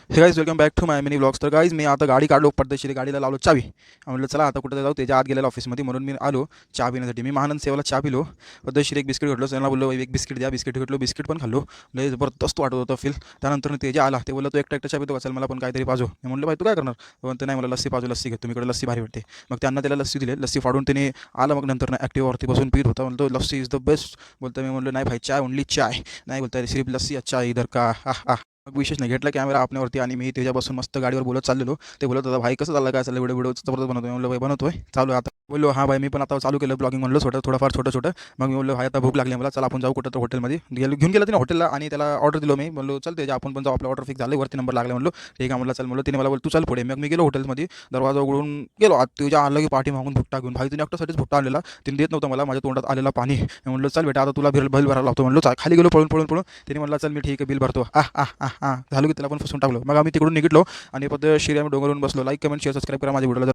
हे guys welcome back to my mini blogs. तर guys मी आता गाडी काढलो पडदेशीर गाडीला लावलो चावी. म्हटलं चला आता कुठं जाऊ, त्याच्या आत गेलेला ऑफिसमध्ये म्हणून मी आलो चहा पिण्यासाठी. मी महानंद सेवाला चहा पिलो, पद्धतशीर एक बिस्किट घेतलो. त्यांना बोललो एक बिस्किट द्या, बिस्किट घेतलो, बिस्किट पण खाल्लो. लय जबरदस्त वाटत होतं फील. त्यानंतर तेजा आला, ते बोलला तू एकटा एकटा चहा पितो का, चल मला पण काहीतरी पाजो. मी म्हटलं भाई तू काय करणार, म्हणते नाही मला लस्सी पाजो, लस्सी घेतो, तुमकडे लस्सी भारी वाटते. मग त्यांना त्याला लस्सी दिले, लस्सी फाडून त्याने आला. मग नंतर ॲक्टिव्हवरती बसून पीत होता. म्हणतो लस्सी इज द बेस्ट बोलतो. मी म्हणलं नाही भाई चाय ओनली चाय, नाही बोलता सिर्फ लस्सी अच्छा इधर का मग विशेष नाही घेतला कॅमेरा आपल्यावरती आणि मी त्याच्यापासून मस्त गाडीवर बोलत चाललेलो. ते बोलत होता भाई कसं चाललं, काय चाललं, व्हिडिओ व्हिडिओ जबरदस्त बनवतोय. म्हणलं भाई बनवतोय चालू आहे आता. बोललो हां भाई मी पण आता चालू केलं ब्लॉगिंग, म्हणलं थोडंफार छोटं छोटं. मग मी बोललो भाई आता भूक लागली मला, चला आपण जाऊ कुठं तर हॉटेलमध्ये. घेऊन गेला तिने हॉटेलला आणि त्याला ऑर्डर दिलो. मी म्हणलो चल त्याच्या आपण पण जाऊ, आपलं ऑर्डर फिक्स झालं, वरती नंबर लागला. म्हणलो ठीक आहे म्हणलं चल. म्हणलं तिने मला बोल तू चल पुढे. मग मी गेलो हॉटेलमध्ये, दरवाजा उघडून गेलो आत. तुझ्या आलं की पाठी मागून भुट्टा घेऊन, भाई तिने एकट्यासाठीच भुट्टा आणलेला, तिने देत नव्हतं मला, माझ्या तोंडात आलेला पाणी. मी म्हणलं चल बेटा आता तुला बिल भरायला लावतो. म्हणलो खाली गेलो पळून पळून पळून. तिने म्हणला चल मी ठीक आहे बिल भरतो. झालो की त्याला पण फसून टाकलो. मग आम्ही तिकडून निघलो आणि पद्धतशीर आम्ही डोंगरवरून बसलो. लाईक कमेंट शेअर सबस्क्राईब करा माझ्या व्हिडिओला.